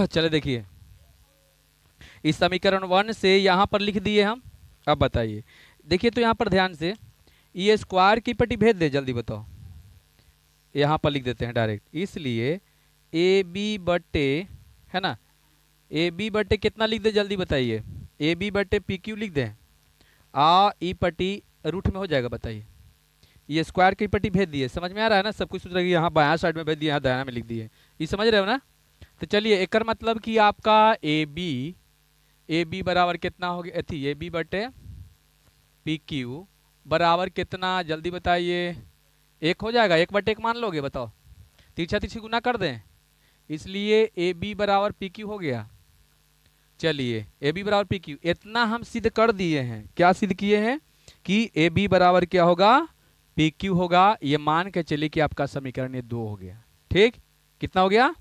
चले देखिए, इस समीकरण 1 से यहाँ पर लिख दिए हम। अब बताइए, देखिए तो यहाँ पर ध्यान से, ये स्क्वायर की पट्टी भेज दे, जल्दी बताओ। यहाँ पर लिख देते हैं डायरेक्ट, इसलिए ए बी बटे, है ना, ए बी बटे कितना लिख दे, जल्दी बताइए। ए बी बटे पी क्यू लिख दें, आ ई पट्टी रूट में हो जाएगा, बताइए। ये स्क्वायर की पट्टी भेज दिए, समझ में आ रहा है ना, सब कुछ सोच रहा है कि यहाँ बायां साइड में भेज दिया, यहाँ दायां में लिख दिए, ये समझ रहे हो ना। तो चलिए, एक मतलब कि आपका ए बी बराबर कितना हो गया, थी ए बी बटे पी क्यू बराबर कितना, जल्दी बताइए। एक हो जाएगा, एक बटे एक मान लोगे, बताओ, तिरछा तिरछी गुना कर दें, इसलिए ए बी बराबर पी क्यू हो गया। चलिए, ए बी बराबर पी क्यू, इतना हम सिद्ध कर दिए हैं। क्या सिद्ध किए हैं कि ए बी बराबर क्या होगा, पी क्यू होगा। ये मान के चलिए कि आपका समीकरण ये 2 हो गया। ठीक, कितना हो गया,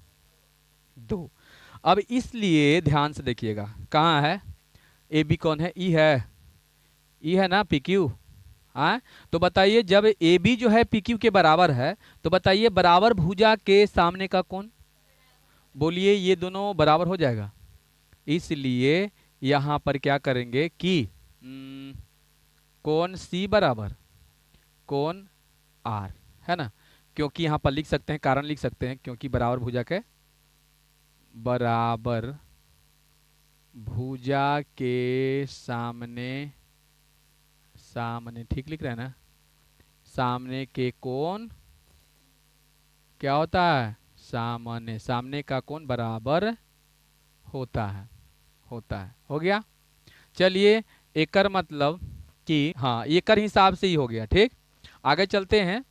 2। अब इसलिए ध्यान से देखिएगा, कहाँ है ए बी, कौन है, ई है, ई है ना, पी क्यू। हाँ, तो बताइए, जब ए बी जो है पी क्यू के बराबर है, तो बताइए बराबर भुजा के सामने का कौन, बोलिए, ये दोनों बराबर हो जाएगा। इसलिए यहां पर क्या करेंगे कि कोण सी बराबर कोण आर, है ना, क्योंकि यहां पर लिख सकते हैं, कारण लिख सकते हैं, क्योंकि बराबर भुजा के, बराबर भुजा के सामने, सामने ठीक लिख रहे हैं ना, सामने के कोण क्या होता है, सामने, सामने का कोण बराबर होता है, होता है, हो गया। चलिए, एकर मतलब कि हाँ, एकर हिसाब से ही हो गया। ठीक, आगे चलते हैं।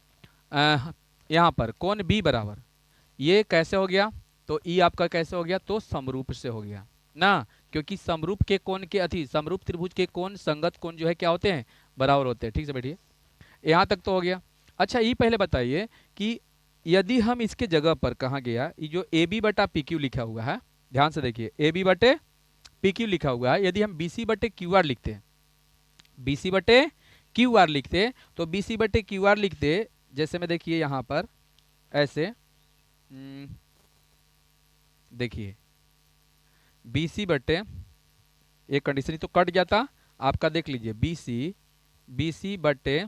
यहाँ पर कोण बी बराबर, ये कैसे हो गया, तो ई आपका कैसे हो गया, तो समरूप से हो गया ना, क्योंकि समरूप के कोण के अति, समरूप त्रिभुज के कोण संगत कोण जो है क्या होते हैं, बराबर होते हैं। ठीक से बैठिए, यहाँ तक तो हो गया। अच्छा, ये पहले बताइए कि यदि हम इसके जगह पर कहाँ गया, ये जो ए बी बटा पी क्यू लिखा हुआ है, ध्यान से देखिए, ए बी बटे पी क्यू लिखा हुआ है, यदि हम बी सी बटे क्यू आर लिखते हैं, बी सी बटे क्यू आर लिखते, तो बी सी बटे क्यू आर लिखते, जैसे में देखिए यहाँ पर ऐसे, देखिए बी सी बटे, एक कंडीशन ही तो कट जाता आपका, देख लीजिए, बी सी बटे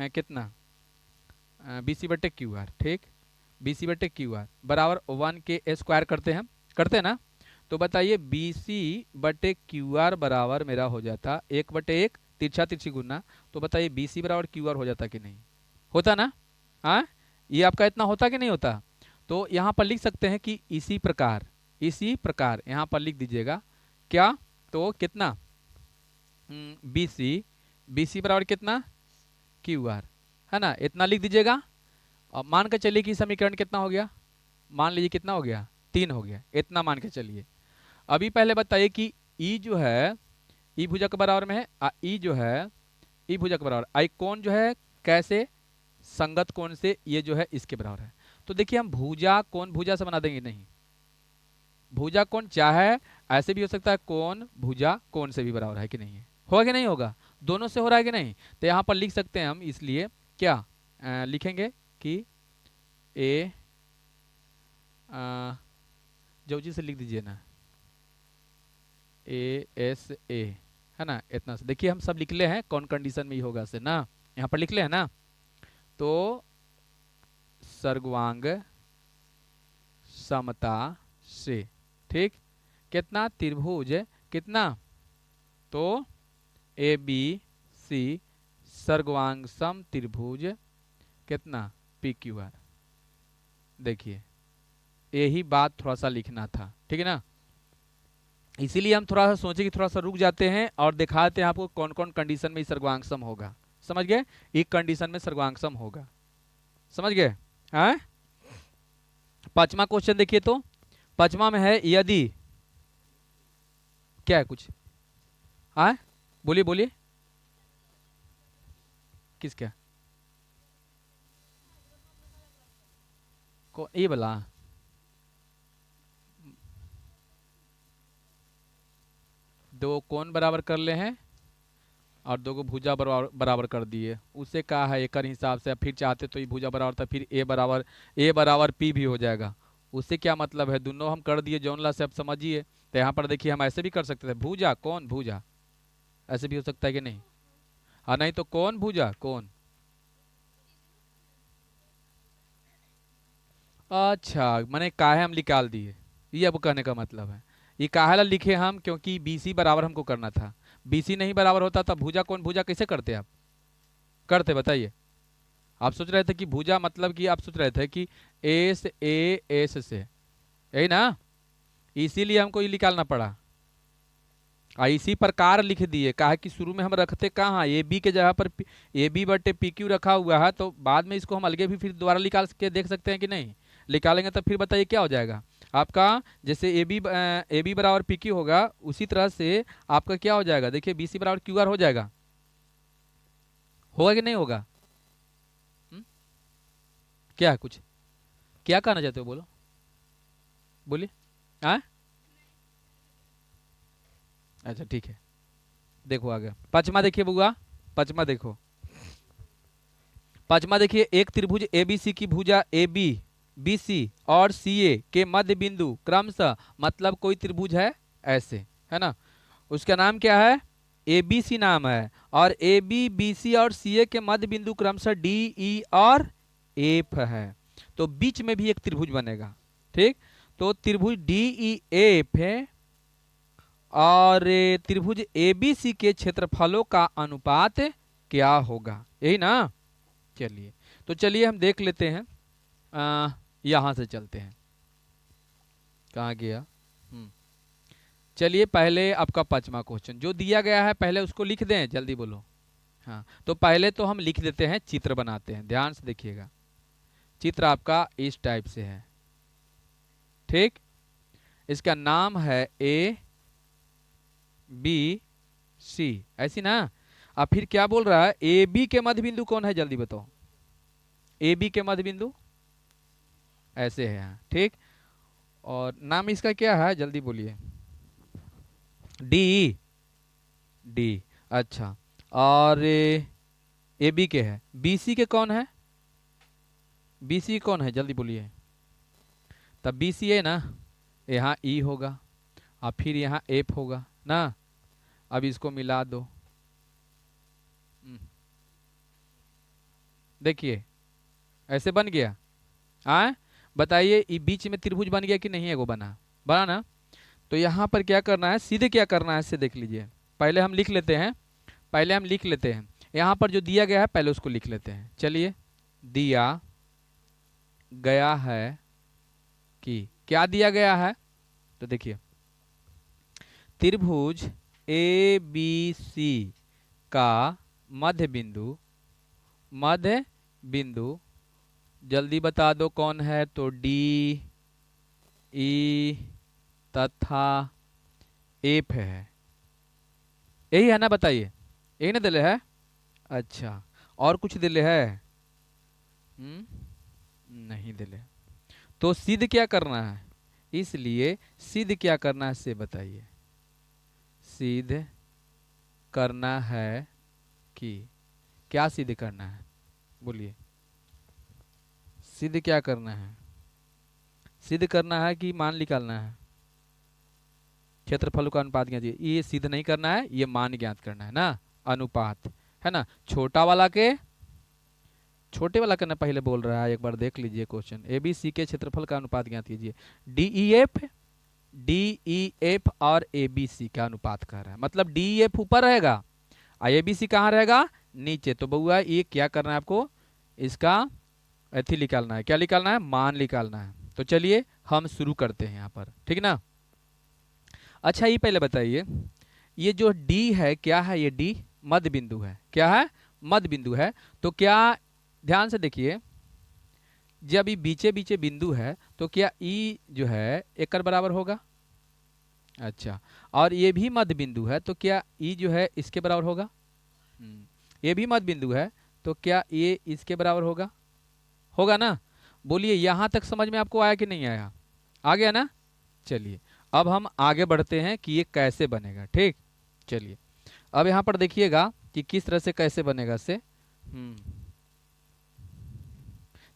कितना, बी सी बटे क्यू आर। ठीक, बी सी बटे क्यू आर बराबर 1 के स्क्वायर करते हैं, करते हैं ना, तो बताइए बी सी बटे क्यू आर बराबर मेरा हो जाता 1/1, तिरछा तिरछी गुना, तो बताइए बी सी बराबर क्यू आर हो जाता कि नहीं, होता ना। हाँ, ये आपका इतना होता कि नहीं होता। तो यहाँ पर लिख सकते हैं कि इसी प्रकार, इसी प्रकार यहाँ पर लिख दीजिएगा क्या, तो कितना, बी सी बराबर कितना, क्यू आर, है ना, इतना लिख दीजिएगा। अब मान के चलिए कि समीकरण कितना हो गया, मान लीजिए कितना हो गया, 3 हो गया, इतना मान के चलिए। अभी पहले बताइए कि ई जो है, ई भुजा के बराबर में है, ई जो है, ई भुजा के बराबर, आई कोण जो है कैसे, संगत कोण से, ये जो है इसके बराबर है। तो देखिए, हम भुजा कोण भुजा से बना देंगे, नहीं, भुजा कोण चाहे ऐसे भी हो सकता है, कोण भुजा कोण से भी बराबर है कि नहीं है, होगा कि नहीं होगा, दोनों से हो रहा है कि नहीं। तो यहाँ पर लिख सकते हैं हम, इसलिए क्या लिखेंगे कि ए, जल्दी से लिख दीजिए ना, ए एस ए, है ना, इतना से देखिए, हम सब लिख ले हैं, कौन कंडीशन में ही होगा से ना, यहाँ पर लिख ले हैं ना, तो सर्वांग समता से, ठीक, कितना, त्रिभुज कितना, तो ए बी सी सर्वांग सम त्रिभुज कितना, पी क्यू आर। देखिए, यही बात थोड़ा सा लिखना था, ठीक है ना, इसीलिए हम थोड़ा सा सोचे कि थोड़ा सा रुक जाते हैं और दिखाते हैं आपको कौन कौन कंडीशन में सर्वांग सम होगा। समझ गए, एक कंडीशन में सर्वांग सम होगा, समझ गए। हाँ, 5वां क्वेश्चन देखिए, तो 5वां में है, यदि क्या है कुछ, हाँ बोलिए बोलिए, किस क्या, को ये बोला, दो कोण बराबर कर ले हैं और दो को भुजा बराबर बराबर कर दिए, उससे कहा है एक हिसाब से, फिर चाहते तो ये भुजा बराबर था, फिर ए बराबर पी भी हो जाएगा, उससे क्या मतलब है, दोनों हम कर दिए जॉन ला से, आप समझिए। तो यहाँ पर देखिए हम ऐसे भी कर सकते थे, भुजा कौन भुजा, ऐसे भी हो सकता है कि नहीं। हाँ, नहीं तो कौन भुजा कौन। अच्छा, मैंने काहे हम निकाल दिए, ये अब कहने का मतलब है। ये काहे ला लिखे हम, क्योंकि बीसी बराबर हमको करना था। बीसी नहीं बराबर होता तब भुजा कौन भुजा कैसे करते आप, करते बताइए। आप सोच रहे थे कि भुजा मतलब कि आप सोच रहे थे कि एस ए एस से, यही ना, इसीलिए हमको ये निकालना पड़ा। इसी प्रकार लिख दिए, कहा कि शुरू में हम रखते कहाँ ए बी के जगह पर ए बी बटे पी क्यू रखा हुआ है, तो बाद में इसको हम अलगे भी फिर दोबारा निकाल के देख सकते हैं कि नहीं। निकालेंगे तो फिर बताइए क्या हो जाएगा आपका। जैसे ए बी बराबर पी क्यू होगा, उसी तरह से आपका क्या हो जाएगा, देखिए बी सी बराबर क्यू आर हो जाएगा। होगा कि नहीं होगा। हुँ? क्या है कुछ, क्या कहना चाहते हो, बोलो बोलिए। हाँ, अच्छा ठीक है। देखो आगे पचमा देखिए बुआ, पचमा देखो। पचमा देखिए, एक त्रिभुज एबीसी की भुजा ए बी बी सी और सी ए के मध्य बिंदु क्रमशः, मतलब कोई त्रिभुज है ऐसे, है ना, उसका नाम क्या है, ए बी सी नाम है। और ए बी बी सी और सी ए के मध्य बिंदु क्रमशः डी ई और एफ है। तो बीच में भी एक त्रिभुज बनेगा, ठीक। तो त्रिभुज डी ई एफ है, और त्रिभुज एबीसी के क्षेत्रफलों का अनुपात क्या होगा, यही ना। चलिए, तो चलिए हम देख लेते हैं। यहाँ से चलते हैं, कहाँ गया। चलिए पहले आपका पांचवा क्वेश्चन जो दिया गया है, पहले उसको लिख दें, जल्दी बोलो। हाँ, तो पहले तो हम लिख देते हैं, चित्र बनाते हैं, ध्यान से देखिएगा। चित्र आपका इस टाइप से है, ठीक। इसका नाम है ए बी सी, ऐसी ना। अब फिर क्या बोल रहा है, ए बी के मध्य बिंदु कौन है, जल्दी बताओ। ए बी के मध्य बिंदु ऐसे है यहाँ, ठीक। और नाम इसका क्या है, जल्दी बोलिए। डी, डी, अच्छा। और ए बी के है, बी सी के कौन है, बी सी कौन है, जल्दी बोलिए। तब बी सी है ना, यहाँ ई होगा, और फिर यहाँ एफ होगा ना। अब इसको मिला दो, देखिए ऐसे बन गया। हाँ, बताइए ये बीच में त्रिभुज बन गया कि नहीं है, वो बना, बना ना। तो यहाँ पर क्या करना है, सीधे क्या करना है, इससे देख लीजिए। पहले हम लिख लेते हैं, पहले हम लिख लेते हैं, यहाँ पर जो दिया गया है पहले उसको लिख लेते हैं। चलिए, दिया गया है कि, क्या दिया गया है, तो देखिए त्रिभुज ए बी सी का मध्य बिंदु, मध्य बिंदु जल्दी बता दो कौन है, तो डी ई तथा एफ है, यही है ना, बताइए, यही ना दिले है। अच्छा, और कुछ दिले है, नहीं दिले। तो सिद्ध क्या करना है, इसलिए सिद्ध क्या करना है से बताइए। सिद्ध करना है कि, क्या सिद्ध करना है, बोलिए। सिद्ध क्या करना है, सिद्ध करना है कि मान निकालना है, क्षेत्रफल का अनुपात ज्ञात, ये सिद्ध नहीं करना है, ये मान ज्ञात करना है ना, अनुपात, है ना। छोटा वाला के, छोटे वाला करना पहले बोल रहा है, एक बार देख लीजिए क्वेश्चन। ए बी सी के क्षेत्रफल का अनुपात ज्ञात कीजिए, डी ई एफ और ए बी सी का अनुपात कर रहा है, मतलब डी ई एफ ऊपर रहेगा और ए बी सी कहाँ रहेगा, नीचे। तो बउआ ये क्या करना है आपको, इसका एथी निकालना है, क्या निकालना है, मान निकालना है। तो चलिए हम शुरू करते हैं यहाँ पर, ठीक ना। अच्छा, ये पहले बताइए, ये जो डी है क्या है, ये डी मध्य बिंदु है, क्या है, मध्य बिंदु है। तो क्या, ध्यान से देखिए, जब ये बीचे बीचे बिंदु है तो क्या ई जो है एक बराबर होगा, अच्छा। और ये भी मध्य बिंदु है, तो क्या ई जो है इसके बराबर होगा, ये भी मध्य बिंदु है, तो क्या ये इसके बराबर होगा, होगा ना। बोलिए यहाँ तक समझ में आपको आया कि नहीं आया, आ गया ना। चलिए अब हम आगे बढ़ते हैं कि ये कैसे बनेगा, ठीक। चलिए अब यहाँ पर देखिएगा कि किस तरह से कैसे बनेगा से।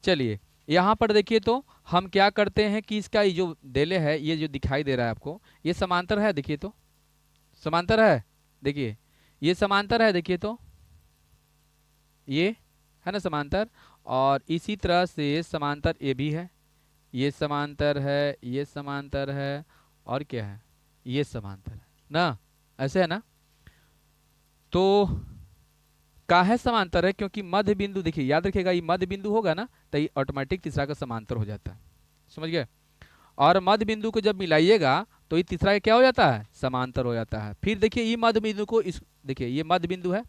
चलिए यहाँ पर देखिए तो हम क्या करते हैं कि इसका ये जो देले है, ये जो दिखाई दे रहा है आपको, ये समांतर है, देखिए तो समांतर है, देखिए ये समांतर है, देखिए तो ये है ना समांतर। और इसी तरह से समांतर ये भी है, ये समांतर है, ये समांतर है, और क्या है, ये समांतर है ना, ऐसे है ना। तो काहे समांतर है, क्योंकि मध्य बिंदु देखिए, याद रखिएगा ये मध्य बिंदु होगा ना तो ये ऑटोमेटिक तीसरा का समांतर हो जाता है, समझ गए। और मध्य बिंदु को जब मिलाइएगा तो ये तीसरा का क्या हो जाता है, समांतर हो जाता है। फिर देखिए ये मध्य बिंदु को इस, देखिए ये मध्य बिंदु है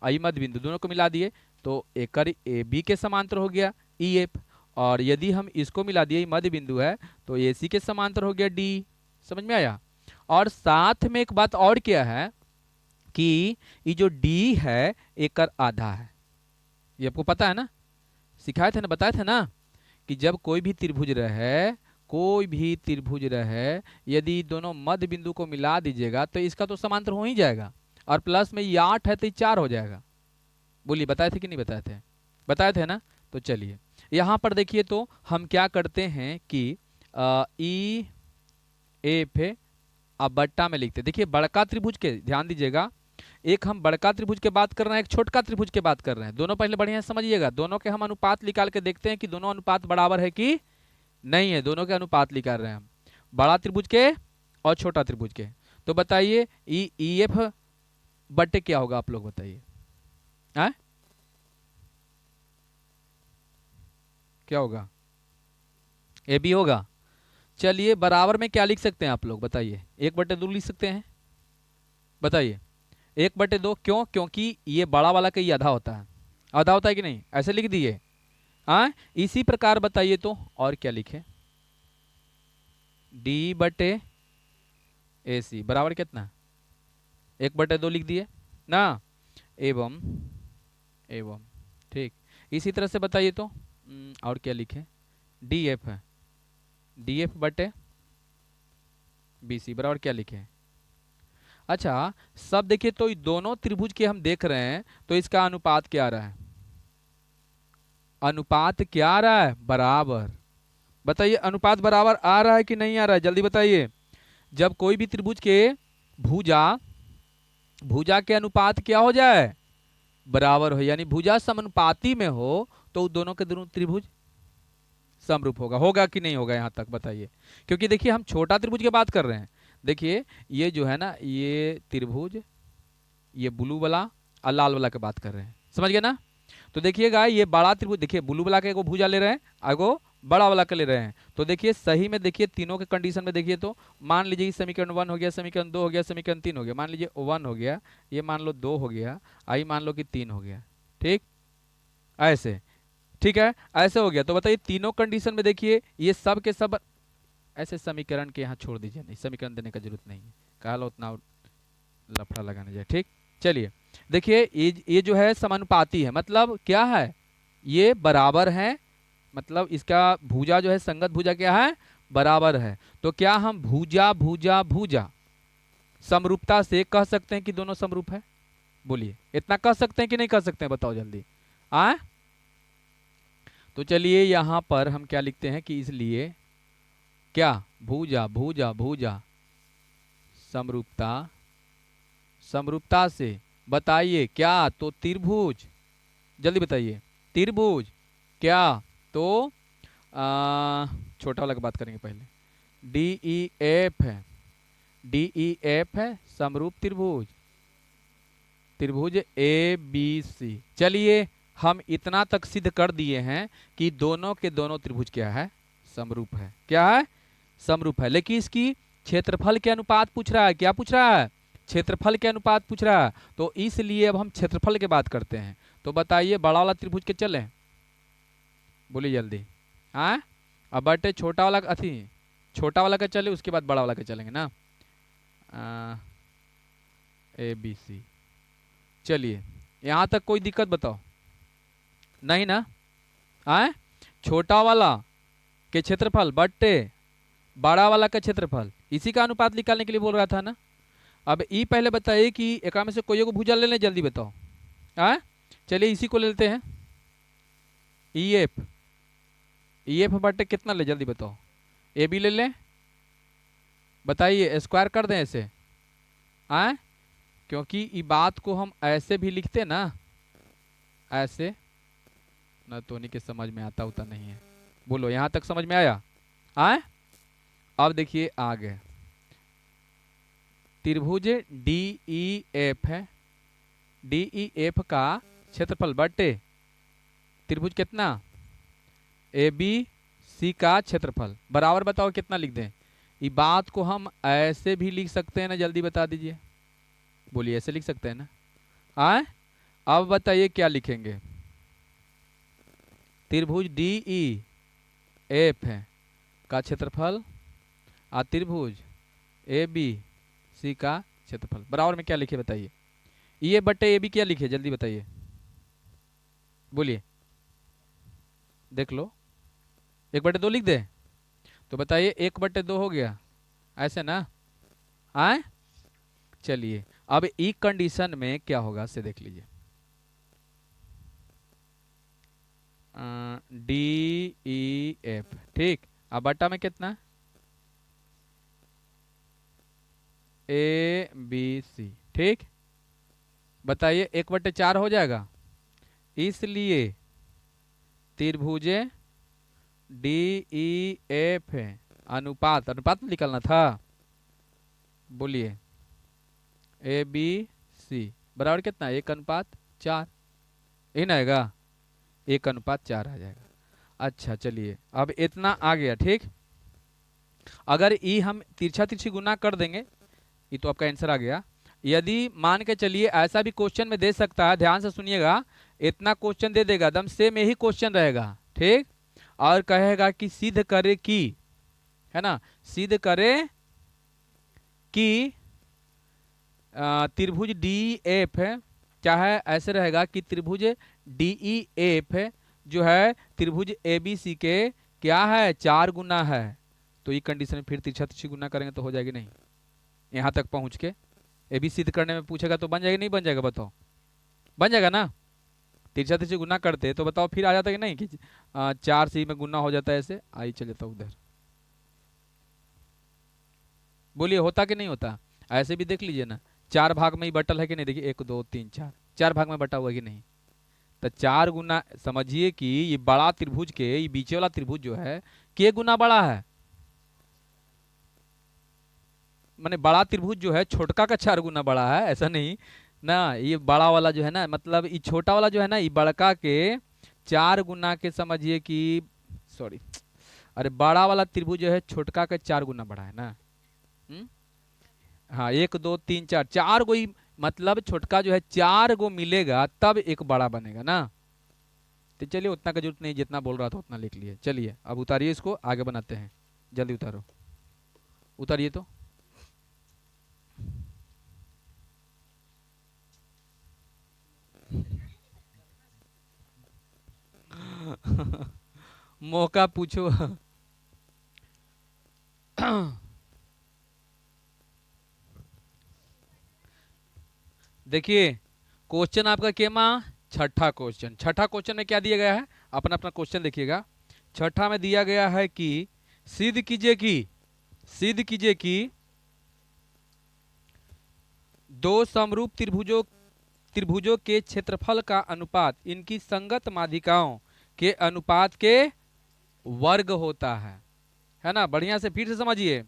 और ये मध्य बिंदु, दोनों को मिला दिए तो एक ए बी के समांतर हो गया ई एफ। और यदि हम इसको मिला दिए, ये मध्य बिंदु है, तो ए सी के समांतर हो गया डी। समझ में आया। और साथ में एक बात और क्या है कि ये जो डी है एक आधा है, ये आपको पता है ना, सिखाए थे ना, बताए थे ना कि जब कोई भी त्रिभुज रहे, कोई भी त्रिभुज रहे, यदि दोनों मध्य बिंदु को मिला दीजिएगा तो इसका तो समांतर हो ही जाएगा। और प्लस में ये 8 है तो ये 4 हो जाएगा। बोलिए बताए थे कि नहीं बताए थे, बताए थे ना। तो चलिए यहाँ पर देखिए तो हम क्या करते हैं कि ई एफ अब बट्टा में लिखते, देखिए बड़का त्रिभुज के ध्यान दीजिएगा, एक हम बड़का त्रिभुज के बात कर रहे हैं, एक छोटका त्रिभुज के बात कर रहे हैं। दोनों पहले बढ़िया समझिएगा, दोनों के हम अनुपात निकाल के देखते हैं कि दोनों अनुपात बराबर है कि नहीं है। दोनों के अनुपात निकाल रहे हैं हम, बड़ा त्रिभुज के और छोटा त्रिभुज के। तो बताइए ई एफ बट्टे क्या होगा, आप लोग बताइए, क्या होगा, ए बी होगा। चलिए बराबर में क्या लिख सकते हैं आप लोग बताइए, 1/2 लिख सकते हैं, बताइए 1/2 क्यों, क्योंकि ये बड़ा वाला का ये आधा होता है, आधा होता है कि नहीं, ऐसे लिख दिए। हाँ इसी प्रकार बताइए तो और क्या लिखे, D/AC बराबर कितना, 1/2 लिख दिए ना, एवं एवं ठीक। इसी तरह से बताइए तो और क्या लिखे, DF है, DF/BC बराबर क्या लिखे। अच्छा सब देखिए तो दोनों त्रिभुज के हम देख रहे हैं तो इसका अनुपात क्या आ रहा है, अनुपात क्या आ रहा है, बराबर। बताइए अनुपात बराबर आ रहा है कि नहीं आ रहा है, जल्दी बताइए। जब कोई भी त्रिभुज के भुजा भुजा के अनुपात क्या हो जाए, बराबर हो, यानी भुजा समानुपाती में हो तो दोनों के दोनों त्रिभुज समरूप होगा, होगा कि नहीं होगा, यहां तक बताइए। क्योंकि देखिए हम छोटा त्रिभुज की बात कर रहे हैं, देखिए ये जो है ना ये त्रिभुज, ये ब्लू वाला और लाल वाला की बात कर रहे हैं, समझ गए ना। तो देखिएगा ये बड़ा त्रिभुज, देखिए ब्लू वाला का एगो भुजा ले रहे हैं, एगो बड़ा वाला का ले रहे हैं। तो देखिए सही में देखिए तीनों के कंडीशन में देखिए तो मान लीजिए समीकरण 1 हो गया, समीकरण 2 हो गया, समीकरण 3 हो गया, मान लीजिए 1 हो गया, ये मान लो 2 हो गया, आई मान लो कि 3 हो गया, ठीक ऐसे, ठीक है ऐसे हो गया। तो बताइए तीनों कंडीशन में देखिए ये सब के सब ऐसे समीकरण के यहाँ छोड़ दीजिए, नहीं समीकरण देने का जरूरत नहीं है, कहा लो उतना लफड़ा लगाने जाए, ठीक। चलिए देखिए ये जो है समानुपाती है, मतलब क्या है, ये बराबर है, मतलब इसका भुजा जो है संगत भुजा क्या है, बराबर है। तो क्या हम भुजा भुजा भुजा समरूपता से कह सकते हैं कि दोनों समरूप है, बोलिए इतना कह सकते हैं कि नहीं कह सकते हैं, बताओ जल्दी आ। तो चलिए यहां पर हम क्या लिखते हैं कि इसलिए क्या भुजा भुजा भुजा समरूपता, समरूपता से बताइए क्या, तो त्रिभुज, जल्दी बताइए त्रिभुज क्या, तो छोटा वाला की बात करेंगे पहले, DEF है, DEF है समरूप त्रिभुज, त्रिभुज ABC। चलिए हम इतना तक सिद्ध कर दिए हैं कि दोनों के दोनों त्रिभुज क्या है, समरूप है, क्या है, समरूप है। लेकिन इसकी क्षेत्रफल के अनुपात पूछ रहा है, क्या पूछ रहा है, क्षेत्रफल के अनुपात पूछ रहा है। तो इसलिए अब हम क्षेत्रफल की बात करते हैं। तो बताइए बड़ा वाला त्रिभुज के चले, बोलिए जल्दी, हाँ अब बटे छोटा वाला अथी, छोटा वाला का चले उसके बाद बड़ा वाला का चलेंगे ना, ABC। चलिए यहाँ तक कोई दिक्कत बताओ, नहीं ना, आए छोटा वाला के क्षेत्रफल बट्टे बड़ा वाला का क्षेत्रफल, इसी का अनुपात निकालने के लिए बोल रहा था ना। अब ई पहले बताइए कि एक में से कोई को भुजा ले लें, जल्दी बताओ, आए चलिए इसी को ले लेते हैं, EF ई एफ बटे कितना ले जल्दी बताओ। ए बी ले लें, बताइए स्क्वायर कर दें ऐसे आए, क्योंकि ई बात को हम ऐसे भी लिखते ना, ऐसे ना तो नहीं के समझ में आता होता नहीं है। बोलो यहां तक समझ में आया आए। अब देखिए आगे त्रिभुज डी ई एफ है, डी ई एफ का क्षेत्रफल बटे त्रिभुज कितना ए बी सी का क्षेत्रफल बराबर बताओ कितना लिख दें। ये बात को हम ऐसे भी लिख सकते हैं ना, जल्दी बता दीजिए, बोलिए ऐसे लिख सकते हैं ना आए। अब बताइए क्या लिखेंगे। त्रिभुज डी ई एफ है का क्षेत्रफल और त्रिभुज ए बी सी का क्षेत्रफल बराबर में क्या लिखे बताइए। ये बटे ए बी क्या लिखे जल्दी बताइए, बोलिए देख लो। 1/2 लिख दे तो बताइए 1/2 हो गया ऐसे ना आए। चलिए अब ई कंडीशन में क्या होगा से देख लीजिए। डी ई एफ ठीक, अब बटा में कितना ए बी सी ठीक, बताइए 1/4 हो जाएगा। इसलिए त्रिभुजे डी ई एफ है अनुपात, अनुपात में निकलना था, बोलिए ए बी सी बराबर कितना 1:4 यही ना आएगा, 1:4 आ जाएगा। अच्छा चलिए अब इतना आ गया ठीक। अगर ई हम तिरछा तिरछी गुना कर देंगे, ये तो आपका आंसर आ गया। यदि मान के चलिए ऐसा भी क्वेश्चन में दे सकता है, ध्यान से सुनिएगा, इतना क्वेश्चन दे देगा एकदम सेम यही क्वेश्चन रहेगा ठीक, और कहेगा कि सिद्ध करे कि, है ना, सिद्ध करे कि त्रिभुज डी एफ है क्या है, ऐसे रहेगा कि त्रिभुज डी ई एफ जो है त्रिभुज ए बी सी के क्या है 4 गुना है। तो ये कंडीशन में फिर तिरछा तिरछी गुना करेंगे तो हो जाएगी नहीं, यहाँ तक पहुँच के ए बी सिद्ध करने में पूछेगा तो बन जाएगा नहीं बन जाएगा बताओ, बन जाएगा ना। तिरछा तिरछी गुना करते तो बताओ फिर आ जाता कि नहीं कि 4 से में गुना हो जाता है, ऐसे आई चल जाता उधर, बोलिए होता कि नहीं होता। ऐसे भी देख लीजिए ना, 4 भाग में ही बटल है कि नहीं, देखिए 1 2 3 4, 4 भाग में बटा हुआ कि नहीं। तो 4 गुना समझिए कि ये बड़ा त्रिभुज के ये बीचे वाला त्रिभुज जो है के गुना बड़ा है, माने बड़ा त्रिभुज जो है छोटका का 4 गुना बड़ा है ऐसा नहीं ना। ये बड़ा वाला जो है ना, मतलब ये छोटा वाला जो है ना, ये बड़का के 4 गुना के समझिए कि, सॉरी, अरे बड़ा वाला त्रिभुज जो है छोटका का 4 गुना बड़ा है ना। हम्म, हाँ 1 2 3 4, 4 गो मतलब छोटका जो है 4 गो मिलेगा तब एक बड़ा बनेगा ना। तो चलिए उतना का जरूरत नहीं, जितना बोल रहा था उतना लिख लिए। चलिए अब उतारिए इसको, आगे बनाते हैं, जल्दी उतारो, उतारिए तो। मौका पूछो। देखिए क्वेश्चन आपका केमा छठा क्वेश्चन, छठा क्वेश्चन में क्या दिया गया है, अपना अपना क्वेश्चन देखिएगा। छठा में दिया गया है कि सिद्ध कीजिए कि, सिद्ध कीजिए कि दो समरूप त्रिभुजों त्रिभुजों के क्षेत्रफल का अनुपात इनकी संगत माध्यिकाओं के अनुपात के वर्ग होता है ना। बढ़िया से फिर से समझिए,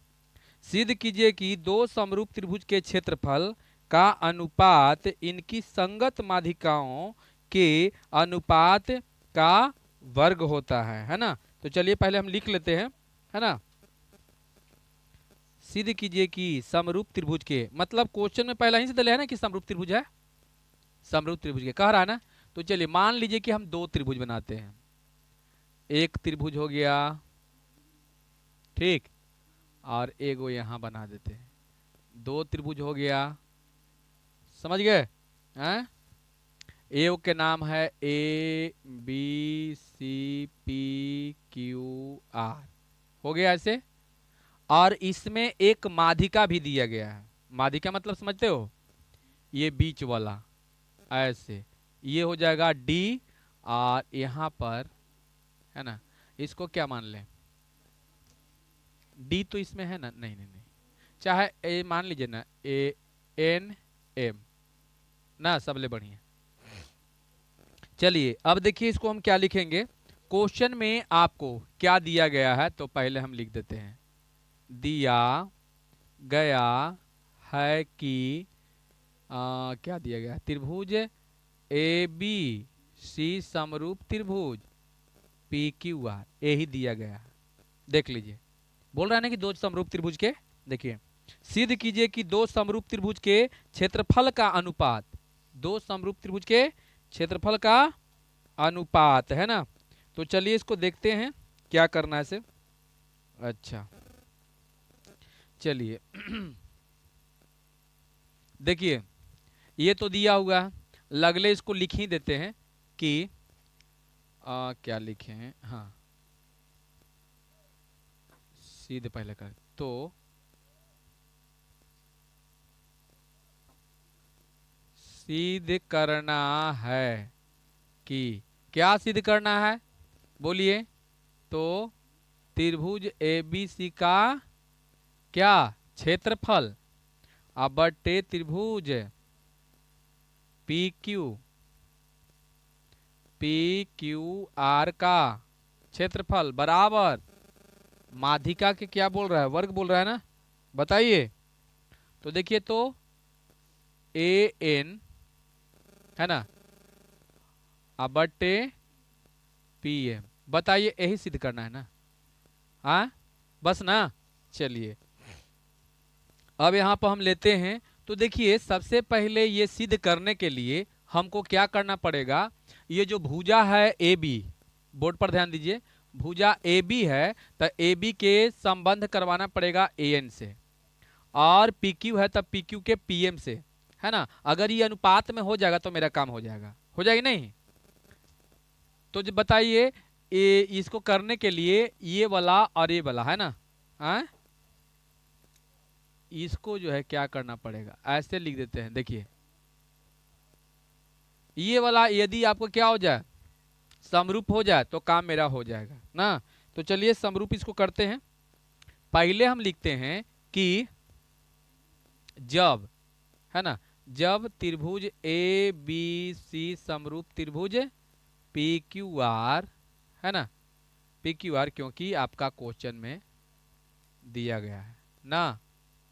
सिद्ध कीजिए कि दो समरूप त्रिभुज के क्षेत्रफल का अनुपात इनकी संगत माध्यिकाओं के अनुपात का वर्ग होता है ना। तो चलिए पहले हम लिख लेते हैं, है ना। सिद्ध कीजिए कि समरूप त्रिभुज के, मतलब क्वेश्चन में पहला ही से दिया है ना कि समरूप त्रिभुज है, समरूप त्रिभुज के कह रहा है ना। तो चलिए मान लीजिए कि हम 2 त्रिभुज बनाते हैं, एक त्रिभुज हो गया ठीक, और एगो यहां बना देते हैं, 2 त्रिभुज हो गया, समझ गए हैं। ए के नाम है A B C P Q R, हो गया ऐसे। और इसमें एक माध्यिका भी दिया गया है, माध्यिका मतलब समझते हो, ये बीच वाला ऐसे, ये हो जाएगा डी, और यहाँ पर है ना इसको क्या मान लें, डी तो इसमें है ना, नहीं नहीं नहीं, चाहे ए मान लीजिए ना, ए एन एम ना, सबले बढ़िया। चलिए अब देखिए इसको हम क्या लिखेंगे। क्वेश्चन में आपको क्या दिया गया है, तो पहले हम लिख देते हैं, दिया गया है कि क्या दिया गया है, त्रिभुज ए बी सी समरूप त्रिभुज पी क्यू आर, यही दिया गया है। देख लीजिए, बोल रहा है ना कि दो समरूप त्रिभुज के, देखिए सिद्ध कीजिए कि दो समरूप त्रिभुज के क्षेत्रफल का अनुपात, दो समरूप त्रिभुज के क्षेत्रफल का अनुपात है ना। तो चलिए इसको देखते हैं क्या करना है इसे। अच्छा चलिए देखिए ये तो दिया हुआ है, लगले इसको लिख ही देते हैं कि क्या लिखे हैं, हाँ सीधे पहले कर, तो सिद्ध करना है कि, क्या सिद्ध करना है बोलिए, तो त्रिभुज एबीसी का क्या क्षेत्रफल अब बटे त्रिभुज पी क्यू आर का क्षेत्रफल बराबर माध्यिका के क्या बोल रहा है, वर्ग बोल रहा है ना, बताइए। तो देखिए तो ए एन है ना अब बटे पी एम, बताइए यही सिद्ध करना है ना, हाँ बस ना। चलिए अब यहाँ पर हम लेते हैं, तो देखिए सबसे पहले ये सिद्ध करने के लिए हमको क्या करना पड़ेगा, ये जो भुजा है ए बी, बोर्ड पर ध्यान दीजिए, भुजा ए बी है, तो ए बी के संबंध करवाना पड़ेगा ए एन से, और पी क्यू है तब पी क्यू के पी एम से, है ना। अगर ये अनुपात में हो जाएगा तो मेरा काम हो जाएगा, हो जाएगी नहीं। तो जो बताइए इसको करने के लिए ये वाला और ये वाला है ना, हाँ इसको जो है क्या करना पड़ेगा, ऐसे लिख देते हैं। देखिए ये वाला यदि आपको क्या हो जाए, समरूप हो जाए तो काम मेरा हो जाएगा ना। तो चलिए समरूप इसको करते हैं। पहले हम लिखते हैं कि जब, है ना, जब त्रिभुज ए बी सी समरूप त्रिभुज पी क्यू आर, है ना, पी क्यू आर क्योंकि आपका क्वेश्चन में दिया गया है ना,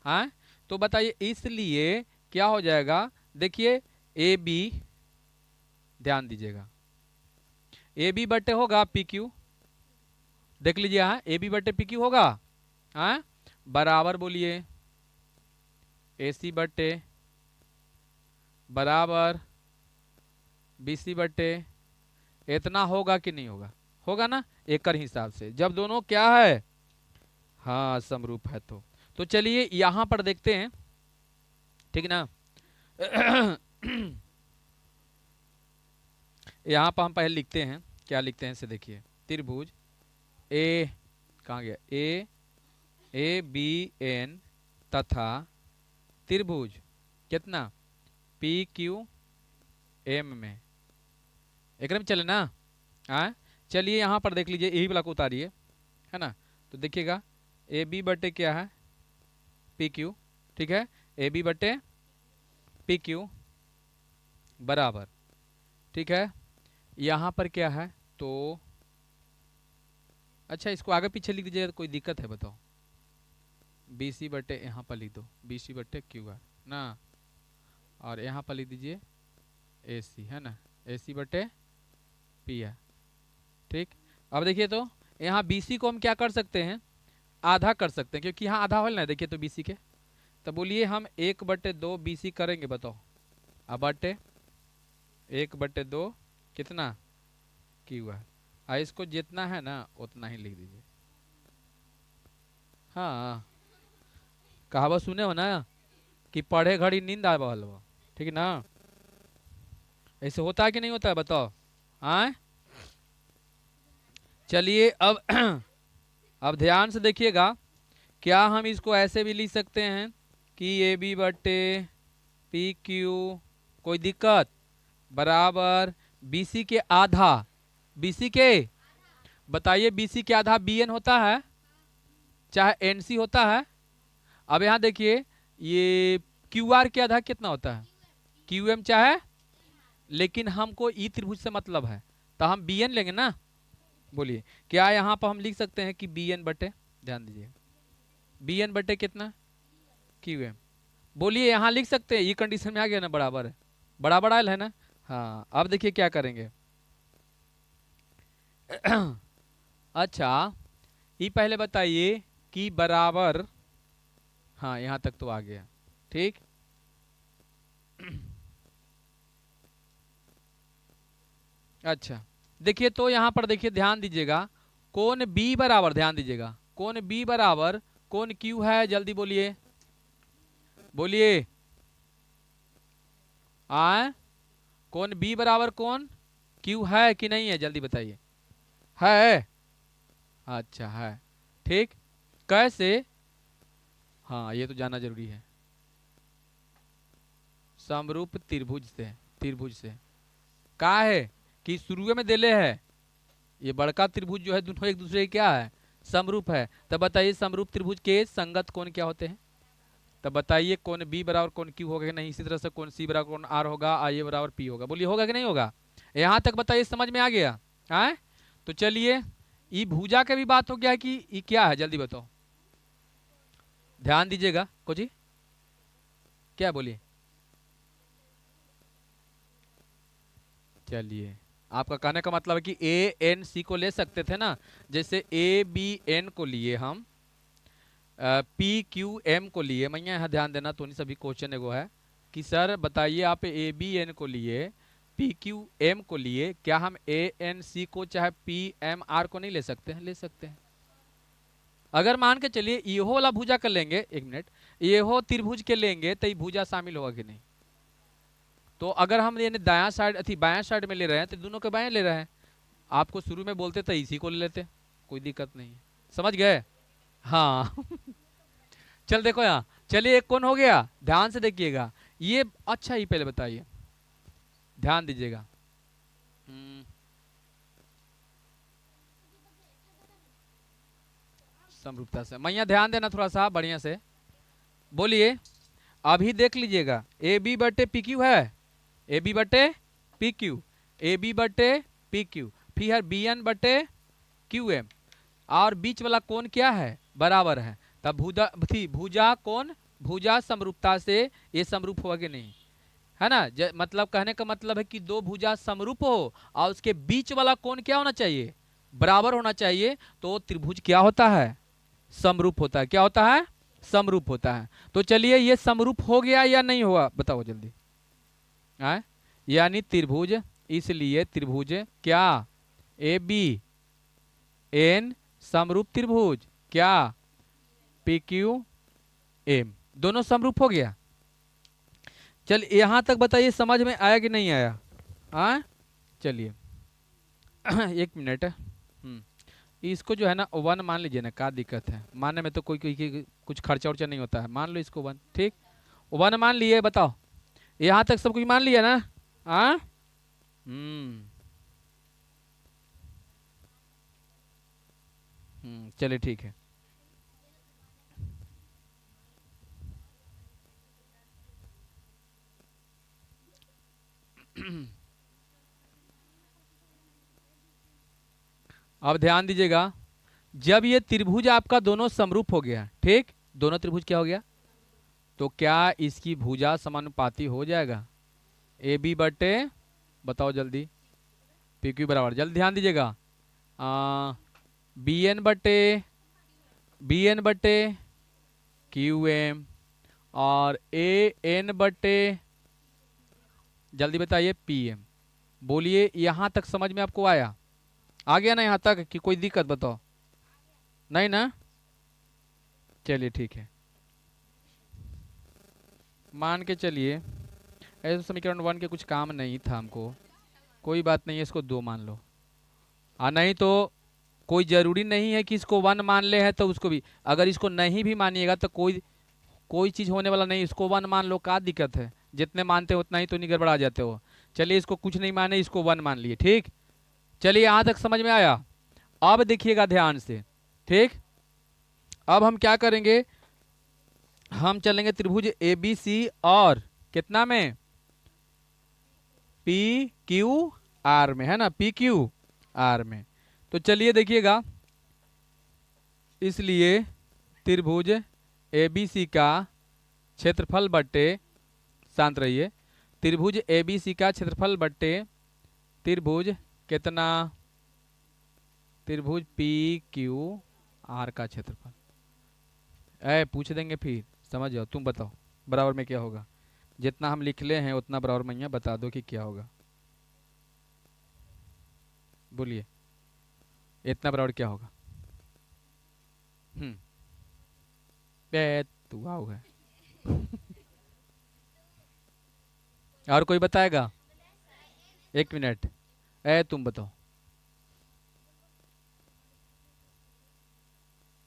हाँ। तो बताइए इसलिए क्या हो जाएगा, देखिए ए बी, ध्यान दीजिएगा, ए बी बटे होगा पी क्यू, देख लीजिए, हाँ ए बी बटे पी क्यू होगा, हाँ बराबर बोलिए ए सी बटे बराबर बी सी बटे, इतना होगा कि नहीं होगा, होगा ना, एकड़ हिसाब से जब दोनों क्या है, हाँ समरूप है। तो चलिए यहां पर देखते हैं, ठीक ना यहां पर हम पहले लिखते हैं, क्या लिखते हैं इसे देखिए, त्रिभुज ए, कहाँ गया, ए बी एन तथा त्रिभुज कितना पी क्यू एम में, एकदम चले ना, हाँ। चलिए यहाँ पर देख लीजिए, यही वाला को उतारिए, है ना। तो देखिएगा ए बी बटे क्या है पी क्यू, ठीक है, ए बी बटे पी क्यू बराबर, ठीक है, यहाँ पर क्या है, तो अच्छा इसको आगे पीछे लिख दीजिएगा, कोई दिक्कत है बताओ, बी सी बटे यहाँ पर लिख दो बी सी बटे क्यू आर ना, और यहाँ पर लिख दीजिए ए सी, है ना, ए सी बटे पी आर, ठीक। अब देखिए तो यहाँ बी सी को हम क्या कर सकते हैं, आधा कर सकते हैं, क्योंकि यहाँ आधा होल ना, देखिए तो बी सी के, तो बोलिए हम 1/2 बी सी करेंगे, बताओ, अब बटे 1/2 कितना क्यू आर, इसको जितना है ना उतना ही लिख दीजिए, हाँ कहावत सुने हो ना कि पढ़े घड़ी नींद आ बहल हो, ठीक ना, ऐसे होता है कि नहीं होता है बताओ, हाँ। चलिए अब अब ध्यान से देखिएगा, क्या हम इसको ऐसे भी लिख सकते हैं कि ए बी बटे पी क्यू, कोई दिक्कत, बराबर बी सी के आधा, बी सी के बताइए बीसी के आधा बीएन होता है चाहे एनसी होता है। अब यहाँ देखिए ये क्यूआर के आधा कितना होता है क्यूएम चाहे, लेकिन हमको ई त्रिभुज से मतलब है तो हम बीएन लेंगे ना। बोलिए क्या यहाँ पर हम लिख सकते हैं कि बीएन बटे, ध्यान दीजिए बीएन बटे कितना क्यूएम। बोलिए यहाँ लिख सकते हैं, ये कंडीशन में आ गया ना, बराबर है, बराबर आयल है ना। हाँ अब देखिए क्या करेंगे। अच्छा ये पहले बताइए कि बराबर, हाँ यहाँ तक तो आ गया ठीक। अच्छा देखिए तो यहाँ पर देखिए ध्यान दीजिएगा कोण बी बराबर, ध्यान दीजिएगा कोण बी बराबर कोण क्यू है, जल्दी बोलिए बोलिए आ कोण बी बराबर कोण क्यू है कि नहीं है, जल्दी बताइए। है, अच्छा है ठीक। कैसे, हाँ ये तो जानना जरूरी है। समरूप त्रिभुज से, त्रिभुज से का है कि शुरू में देले है ये बड़का त्रिभुज जो है दोनों एक दूसरे के क्या है समरूप है। तब बताइए समरूप त्रिभुज के संगत कोण क्या होते हैं। तब बताइए कोण बी बराबर कोण क्यू होगा कि नहीं, इसी तरह से कोण सी बराबर कोण आर होगा, आई ए बराबर पी होगा। बोलिए होगा कि नहीं होगा, यहाँ तक बताइए समझ में आ गया है। तो चलिए ये भुजा का भी बात हो गया कि ये क्या है, जल्दी बताओ, ध्यान दीजिएगा कुछ ही क्या बोलिए। चलिए आपका कहने का मतलब है कि ए एन सी को ले सकते थे ना, जैसे ए बी एन को लिए हम, पी क्यू एम को लिए। मैं यहाँ ध्यान देना तो नहीं, सभी क्वेश्चन एगो है कि सर बताइए आप ए बी एन को लिए पी क्यू एम को लिए, क्या हम ए एन सी को चाहे पी एम आर को नहीं ले सकते हैं, ले सकते हैं। अगर मान के चलिए येहो वाला भुजा कर लेंगे, एक मिनट, येहो त्रिभुज के लेंगे तो ये भुजा शामिल होगा कि नहीं। तो अगर हम ये दायां साइड अथी बायां साइड में ले रहे हैं तो दोनों के बाएं ले रहे हैं। आपको शुरू में बोलते तो इसी को ले लेते, कोई दिक्कत नहीं है, समझ गए। हाँ चल देखो यहाँ, चलिए एक कोण हो गया, ध्यान से देखिएगा ये। अच्छा ये पहले बताइए, ध्यान दीजिएगा। समरूपता से मैं यहाँ ध्यान देना थोड़ा सा बढ़िया से, बोलिए अभी देख लीजिएगा ए बी बटे पी क्यू है, ए बी बटे पी क्यू, ए बी बटे पी क्यू, फिर बी एन बटे क्यू एम, और बीच वाला कोण क्या है बराबर है। तब भुजा थी भुजा कोण, भुजा समरूपता से ये समरूप होगा कि नहीं, है ना। मतलब कहने का मतलब है कि दो भुजा समरूप हो और उसके बीच वाला कोण क्या होना चाहिए, बराबर होना चाहिए, तो त्रिभुज क्या होता है, समरूप होता है। क्या होता है, समरूप होता है। तो चलिए ये समरूप हो गया या नहीं हुआ, बताओ जल्दी। यानी त्रिभुज, इसलिए त्रिभुज क्या ए बी एन समरूप त्रिभुज क्या पी क्यू एम, दोनों समरूप हो गया। चल यहां तक बताइए समझ में आया कि नहीं आया। चलिए एक मिनट, इसको जो है ना वन मान लीजिए ना, क्या दिक्कत है मानने में, तो कोई कुछ खर्चा उर्चा नहीं होता है, मान लो इसको वन, ठीक वन मान लिए। बताओ यहाँ तक सब कुछ मान लिया ना। चलिए ठीक है। अब ध्यान दीजिएगा, जब ये त्रिभुज आपका दोनों समरूप हो गया, ठीक दोनों त्रिभुज क्या हो गया, तो क्या इसकी भुजा समानुपाती हो जाएगा ए बी बटे, बताओ जल्दी, पी क्यू बराबर, जल्दी ध्यान दीजिएगा, बी एन बटे क्यू एम और ए एन बटे, जल्दी बताइए पी एम। बोलिए यहां तक समझ में आपको आया, आ गया ना यहाँ तक कि कोई दिक्कत बताओ, नहीं ना। चलिए ठीक है, मान के चलिए ऐसे समीकरण वन के कुछ काम नहीं था हमको, कोई बात नहीं है, इसको दो मान लो। नहीं तो कोई जरूरी नहीं है कि इसको वन मान ले है तो उसको भी, अगर इसको नहीं भी मानिएगा तो कोई चीज होने वाला नहीं, इसको वन मान लो, क्या दिक्कत है, जितने मानते हो उतना ही तो नहीं गड़बड़ा जाते हो। चलिए इसको कुछ नहीं माने, इसको वन मान लिए, ठीक। चलिए यहाँ तक समझ में आया। अब देखिएगा ध्यान से, ठीक। अब हम क्या करेंगे, हम चलेंगे त्रिभुज ए बी सी और कितना में, पी क्यू आर में, है ना, पी क्यू आर में। तो चलिए देखिएगा, इसलिए त्रिभुज ए बी सी का क्षेत्रफल बट्टे, शांत रहिए, त्रिभुज ए बी सी का क्षेत्रफल बट्टे त्रिभुज कितना, त्रिभुज पी क्यू आर का क्षेत्रफल। पूछ देंगे फिर, समझ जाओ, तुम बताओ बराबर में क्या होगा। जितना हम लिख ले हैं उतना बराबर में यहाँ बता दो कि क्या होगा। बोलिए, इतना बराबर क्या होगा। तू आओगे। और कोई बताएगा, एक मिनट, तुम बताओ।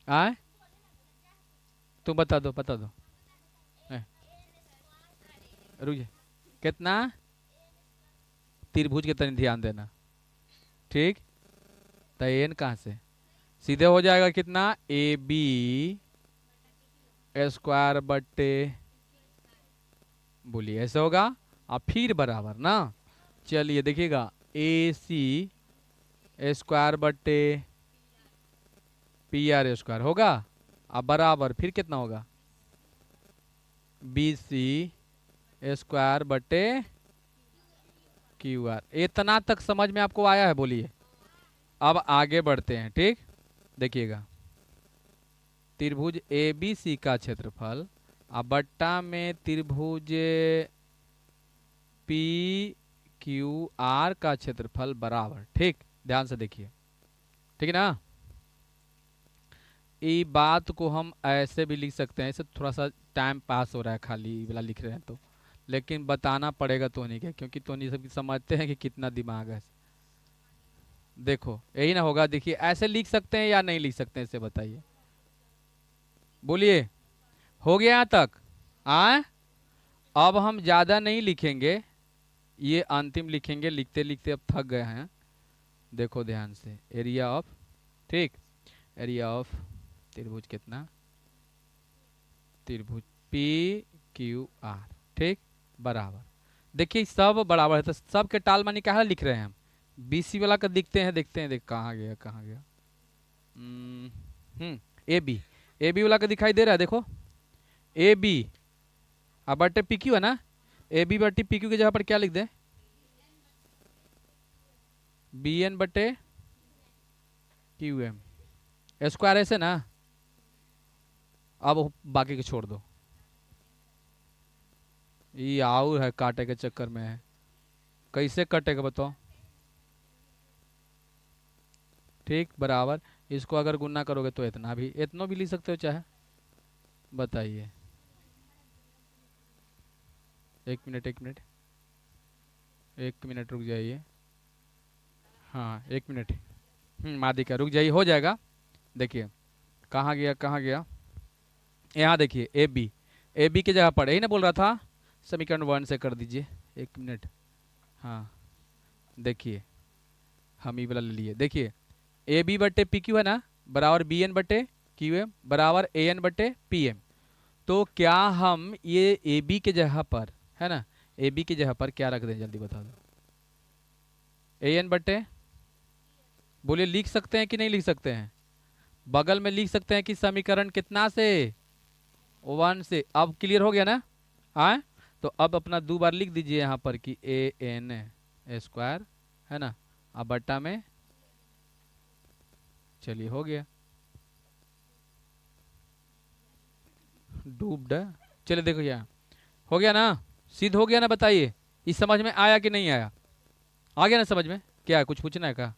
आए, तुम बता दो, बता दो। रुक, कितना, त्रिभुज के तनी ध्यान देना, ठीक। तो एन कहाँ से, सीधे हो जाएगा कितना, ए बी स्क्वायर बट्टे, बोलिए ऐसे होगा, और फिर बराबर ना। चलिए देखिएगा, ए सी स्क्वायर बट्टे पी आर स्क्वायर होगा, अब बराबर फिर कितना होगा, बी सी स्क्वायर बट्टे क्यू आर। इतना तक समझ में आपको आया है, बोलिए। अब आगे बढ़ते हैं, ठीक। देखिएगा, त्रिभुज ए बी सी का क्षेत्रफल अब बट्टा में त्रिभुज पी क्यू आर का क्षेत्रफल बराबर, ठीक। ध्यान से देखिए, ठीक है ना। ये बात को हम ऐसे भी लिख सकते हैं, ऐसे थोड़ा सा टाइम पास हो रहा है खाली वाला लिख रहे हैं तो, लेकिन बताना पड़ेगा तो नहीं क्या, क्योंकि तो नहीं सब समझते हैं कि कितना दिमाग है। देखो यही ना होगा, देखिए ऐसे लिख सकते हैं या नहीं लिख सकते हैं, इसे बताइए, बोलिए। हो गया यहाँ तक, आए। अब हम ज़्यादा नहीं लिखेंगे, ये अंतिम लिखेंगे, लिखते लिखते अब थक गए हैं। देखो ध्यान से, एरिया ऑफ, ठीक, एरिया ऑफ त्रिभुज कितना, त्रिभुज पी क्यू आर, ठीक, बराबर। देखिए सब बराबर है, तो सब के टाल मानी क्या लिख रहे हैं हम, बीसी वाला का दिखते हैं, देखते हैं, देख कहाँ गया, कहाँ गया, ए बी, ए बी वाला का दिखाई दे रहा है, देखो ए बी, अब बटे पी क्यू है ना, ए बी बटे पी क्यू की जगह पर क्या लिख दे, बी एन बटे क्यू एम स्क्वायर, ऐसे ना। अब बाकी के छोड़ दो, ये आउर है काटे के चक्कर में है, कैसे कटेगा बताओ, ठीक, बराबर। इसको अगर गुना करोगे तो इतना भी, इतना भी लिख सकते हो चाहे, बताइए। एक मिनट, एक मिनट, एक मिनट रुक जाइए, हाँ एक मिनट, मादिका रुक जाइए, हो जाएगा। देखिए कहाँ गया, कहाँ गया, यहाँ देखिए, ए बी, ए बी की जगह पर यही ना बोल रहा था, समीकरण 1 से कर दीजिए, एक मिनट। हाँ देखिए, हम ये वाला ले लिए, देखिए ए बी बटे पी क्यू है ना, बराबर बी एन बटे क्यू एम बराबर ए एन बटे पी एम। तो क्या हम ये ए बी के जगह पर, है ना, ए बी की जगह पर क्या रख दें, जल्दी बता दो, ए एन बटे, बोलिए लिख सकते हैं कि नहीं लिख सकते हैं, बगल में लिख सकते हैं कि समीकरण कितना से, 1 से। अब क्लियर हो गया ना, आए। तो अब अपना 2 बार लिख दीजिए यहाँ पर कि ए एन स्क्वायर, है ना, अब बट्टा में, चलिए हो गया, डूब्ड, चलिए देखो यहाँ हो गया ना, सिद्ध हो गया ना, बताइए इस समझ में आया कि नहीं आया, आ गया ना समझ में, क्या है कुछ पूछना है क्या।